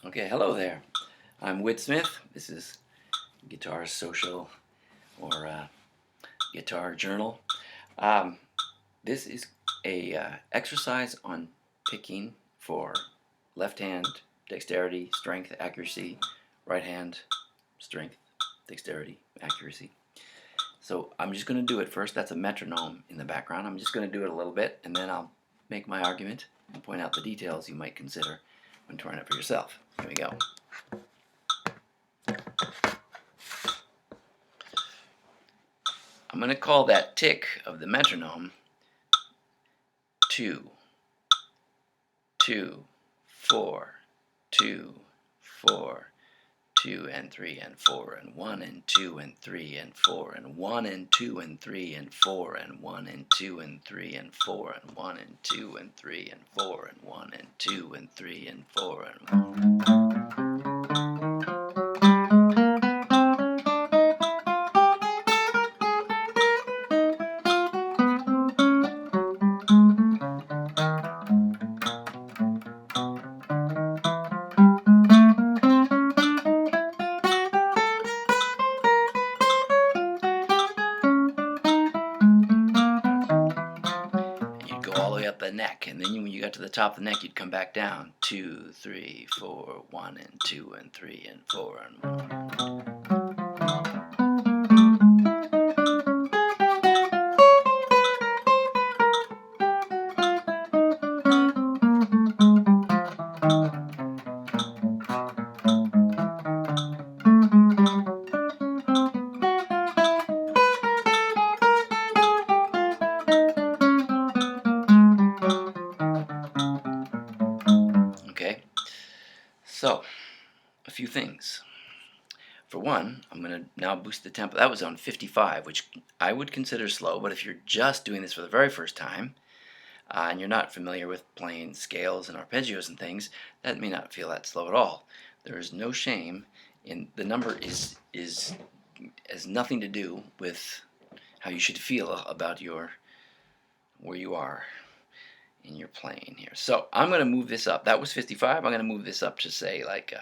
Okay, hello there. I'm Whit Smith. This is Guitar Social or Guitar Journal. Um, this is a exercise on picking for left hand dexterity, strength, accuracy, right hand strength, dexterity, accuracy. So I'm just going to do it first. That's a metronome in the background. I'm just going to do it a little bit, and then I'll make my argument and point out the details you might consider when trying it for yourself. Here we go. I'm going to call that tick of the metronome 2, 2, 4, 2, 4, 2 and 3 and 4 and 1 and 2 and 3 and 4 and 1 and 2 and 3 and 4 and 1 and 2 and 3 and 4 and 1 and 2 and 3 and 4 and 1 and 2 and 3 and 4 and 1. You'd go all the way up the neck, and then when you got to the top of the neck, you'd come back down. 2, 3, 4, 1 and 2 and 3 and 4 and 1. Okay, so a few things. For one, I'm going to now boost the tempo. That was on 55, which I would consider slow, but if you're just doing this for the very first time, and you're not familiar with playing scales and arpeggios and things, that may not feel that slow at all. There is no shame in the number has nothing to do with how you should feel about where you are in your playing here. So I'm going to move this up. That was 55. I'm going to move this up to say like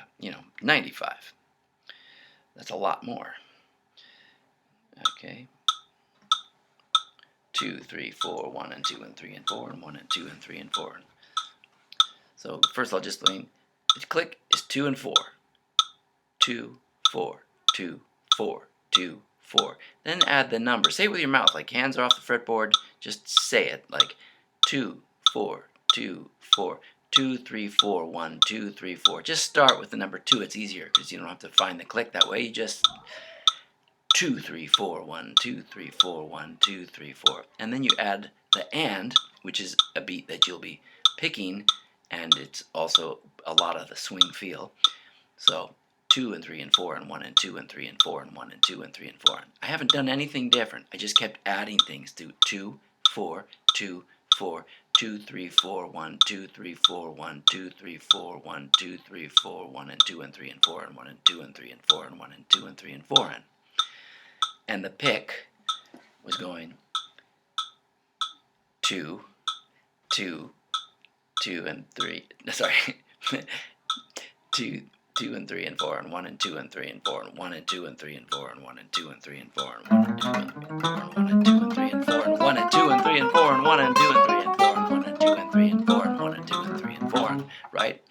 95. That's a lot more. Okay. 2, 3, 4, 1 and 2 and 3 and 4 and 1 and 2 and 3 and 4. So first I'll just lean. The click is 2 and 4. 2, 4, 2, 4, 2, 4. Then add the number. Say it with your mouth, like hands are off the fretboard. Just say it like 2, 4, 2, 4, 2, 3, 4, 1, 2, 3, 4. Just start with the number 2. It's easier because you don't have to find the click that way. You just 2, 3, 4, 1, 2, 3, 4, 1, 2, 3, 4. And then you add the and, which is a beat that you'll be picking, and it's also a lot of the swing feel. So 2 and 3 and 4 and 1 and 2 and 3 and 4 and 1 and 2 and 3 and 4. I haven't done anything different. I just kept adding things to 2, 4, 2, 4, 2, 3, 4, 1, 2, 3, 4, 1, 2, 3, 4, 1, 2, 3, 4, 1 and 2 and 3 and 4 and 1 and 2 and 3 and 4 and 1 and 2 and 3 and 4 and the pick was going 2, 2, 2 and 3. Sorry, 2, 2 and 3 and 4 and 1 and 2 and 3 and 4 and 1 and 2 and 3 and 4 and 1 and 2 and 3 and 4 and 1 and 2 and 3 and 4 and 1 and 2 and 3 and 4 and 1 and 2 and 3 and 4 and 1 and 2 and 3 and 4 and 1 and 2 and 3 and 4 and 1 and 2 and 3 and 4, right?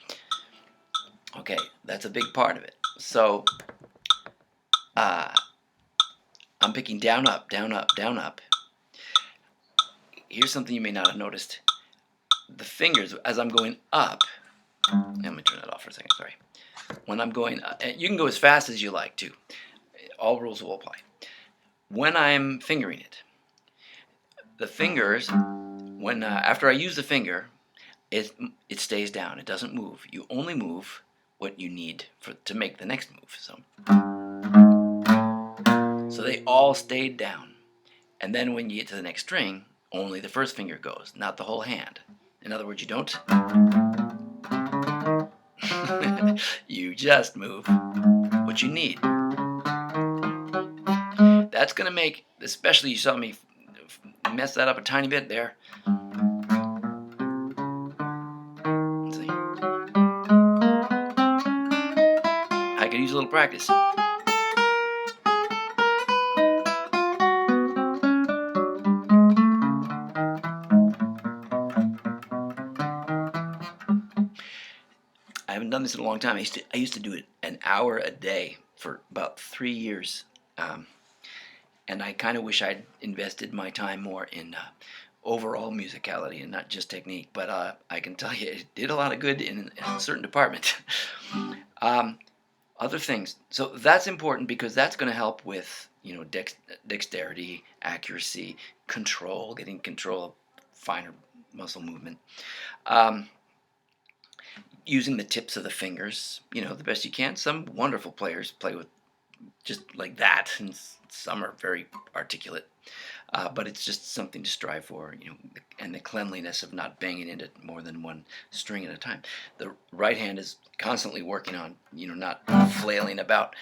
Okay, that's a big part of it. So I'm picking down, up, down, up, down, up. Here's something you may not have noticed. The fingers, as I'm going up, let me turn that off for a second, sorry. When I'm going up, you can go as fast as you like too. All rules will apply. When I'm fingering it, the fingers, when after I use the finger, it stays down. It doesn't move. You only move what you need to make the next move. So they all stayed down. And then when you get to the next string, only the first finger goes, not the whole hand. In other words, you don't. You just move what you need. That's going to make, especially you saw me mess that up a tiny bit there. See? I could use a little practice. I haven't done this in a long time. I used to do it an hour a day for about 3 years. Um, and I kind of wish I'd invested my time more in overall musicality and not just technique. But I can tell you, it did a lot of good in a certain department. um, Other things. So that's important because that's going to help with dexterity, accuracy, control, getting control of finer muscle movement. Um, Using the tips of the fingers, the best you can. Some wonderful players play with just like that, and some are very articulate. But it's just something to strive for, and the cleanliness of not banging into more than one string at a time. The right hand is constantly working on, not flailing about.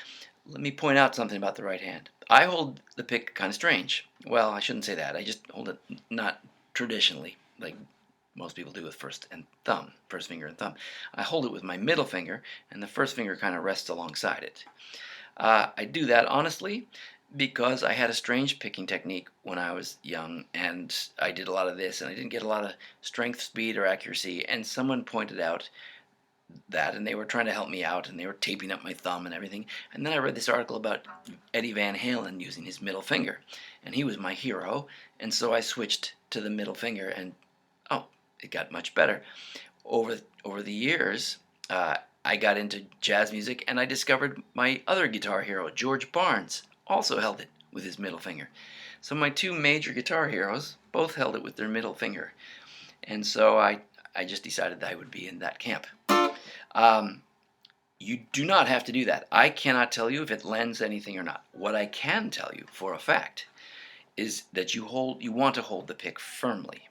Let me point out something about the right hand. I hold the pick kind of strange. Well, I shouldn't say that. I just hold it not traditionally, like most people do with first finger and thumb. I hold it with my middle finger, and the first finger kind of rests alongside it. I do that honestly because I had a strange picking technique when I was young, and I did a lot of this, and I didn't get a lot of strength, speed, or accuracy. And someone pointed out that, and they were trying to help me out, and they were taping up my thumb and everything. And then I read this article about Eddie Van Halen using his middle finger, and he was my hero. And so I switched to the middle finger, and it got much better. Over the years, I got into jazz music, and I discovered my other guitar hero, George Barnes, also held it with his middle finger. So my two major guitar heroes both held it with their middle finger. And so I just decided that I would be in that camp. You do not have to do that. I cannot tell you if it lends anything or not. What I can tell you for a fact is that you want to hold the pick firmly.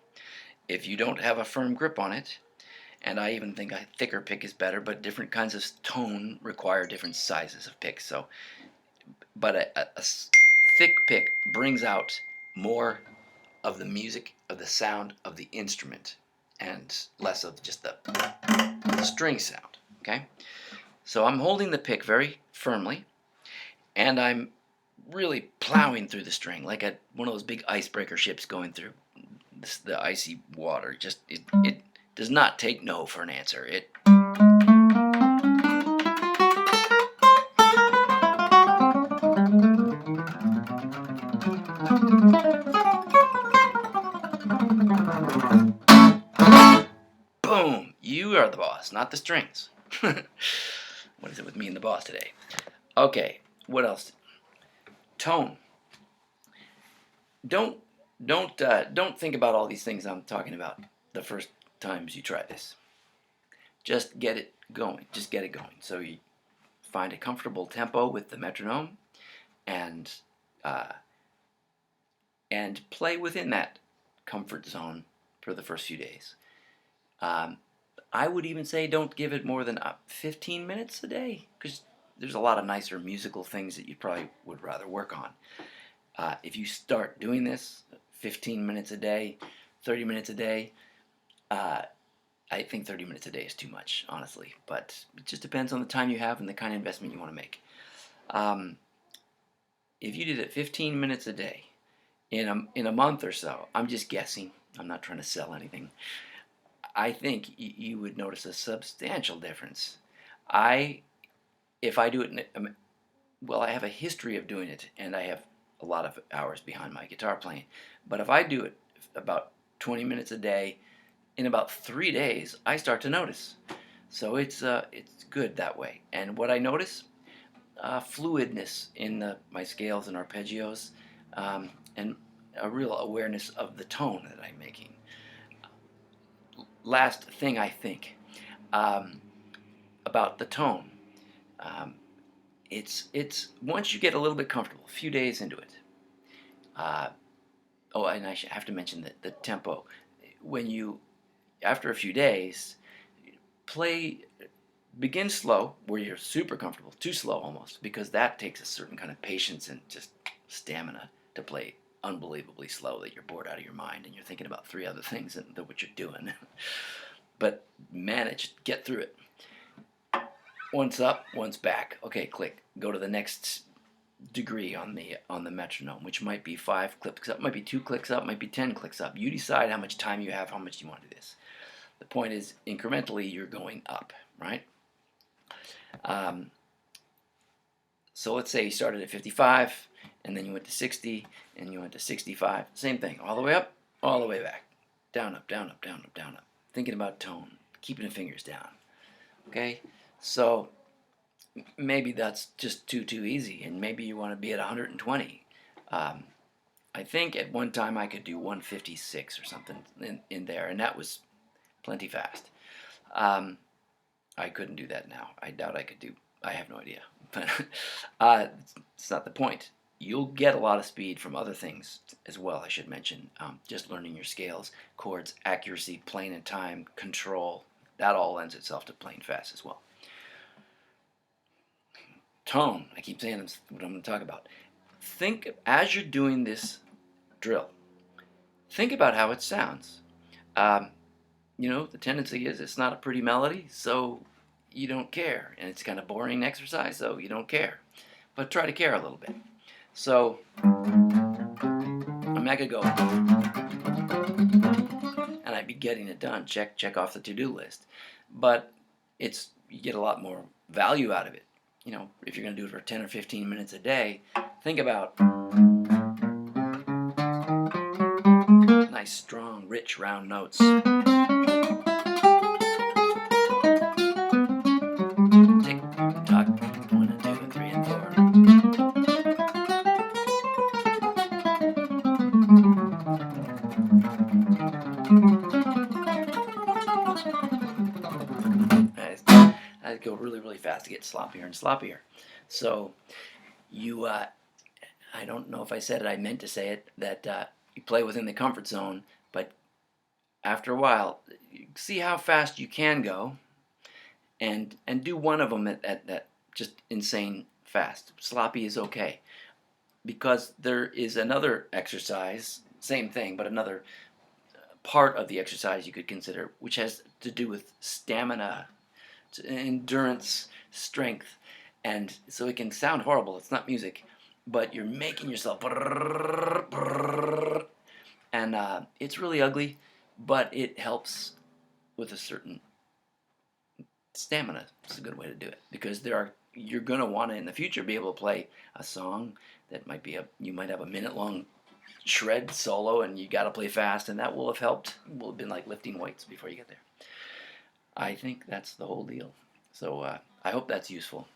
If you don't have a firm grip on it, and I even think a thicker pick is better, but different kinds of tone require different sizes of picks. But a thick pick brings out more of the music, of the sound of the instrument, and less of just the string sound. Okay, so I'm holding the pick very firmly, and I'm really plowing through the string like one of those big icebreaker ships going through the icy water. Just it does not take no for an answer. Boom! You are the boss, not the strings. What is it with me and the boss today? Okay, what else? Tone. Don't don't think about all these things I'm talking about the first times you try this. Just get it going. Just get it going. So you find a comfortable tempo with the metronome, and uh, play within that comfort zone for the first few days. I would even say don't give it more than 15 minutes a day, because there's a lot of nicer musical things that you probably would rather work on. If you start doing this 15 minutes a day, 30 minutes a day, I think 30 minutes a day is too much, honestly. But it just depends on the time you have and the kind of investment you want to make. If you did it 15 minutes a day in a month or so, I'm just guessing. I'm not trying to sell anything. I think you would notice a substantial difference. If I do it, I have a history of doing it, and I have a lot of hours behind my guitar playing. But if I do it about 20 minutes a day, in about 3 days, I start to notice. So it's good that way. And what I notice, fluidness in my scales and arpeggios, and a real awareness of the tone that I'm making. Last thing I think about the tone, it's once you get a little bit comfortable, a few days into it. And I have to mention the tempo. After a few days, begin slow where you're super comfortable, too slow almost, because that takes a certain kind of patience and just stamina to play unbelievably slow that you're bored out of your mind and you're thinking about 3 other things than what you're doing. But get through it. once up, once back. Okay, click. Go to the next degree on the metronome, which might be 5 clicks up, might be 2 clicks up, might be 10 clicks up. You decide how much time you have, how much you want to do this. The point is, incrementally, you're going up, right? So let's say you started at 55, and then you went to 60, and you went to 65. Same thing, all the way up, all the way back. Down, up, down, up, down, up, down, up. Thinking about tone, keeping the fingers down. Okay? So maybe that's just too easy, and maybe you want to be at 120. I think at one time I could do 156 or something in there, and that was plenty fast. I couldn't do that now. I doubt I could do. I have no idea. But it's not the point. You'll get a lot of speed from other things as well, I should mention. Just learning your scales, chords, accuracy, playing in time, control. That all lends itself to playing fast as well. Tone. I keep saying that's what I'm going to talk about. Think, as you're doing this drill, think about how it sounds. You know, the tendency is it's not a pretty melody, so you don't care. And it's kind of boring exercise, so you don't care. But try to care a little bit. So, I'm not going to go, and I'd be getting it done. Check off the to-do list. But you get a lot more value out of it. You know, if you're going to do it for 10 or 15 minutes a day, think about nice, strong, rich, round notes. Tick, tock, 1 and 2 and 3 and 4. I'd go really fast to get sloppier and sloppier. So you, I don't know if I said it, I meant to say it, that you play within the comfort zone, but after a while, see how fast you can go, and do one of them at just insane fast. Sloppy is okay, because there is another exercise, same thing, but another part of the exercise you could consider, which has to do with stamina, endurance, strength, and so it can sound horrible. It's not music, but you're making yourself, and it's really ugly, but it helps with a certain stamina. It's a good way to do it, because you're going to want to in the future be able to play a song that might be you might have a minute-long shred solo, and you got to play fast, and that will have helped. It will have been like lifting weights before you get there. I think that's the whole deal. So I hope that's useful.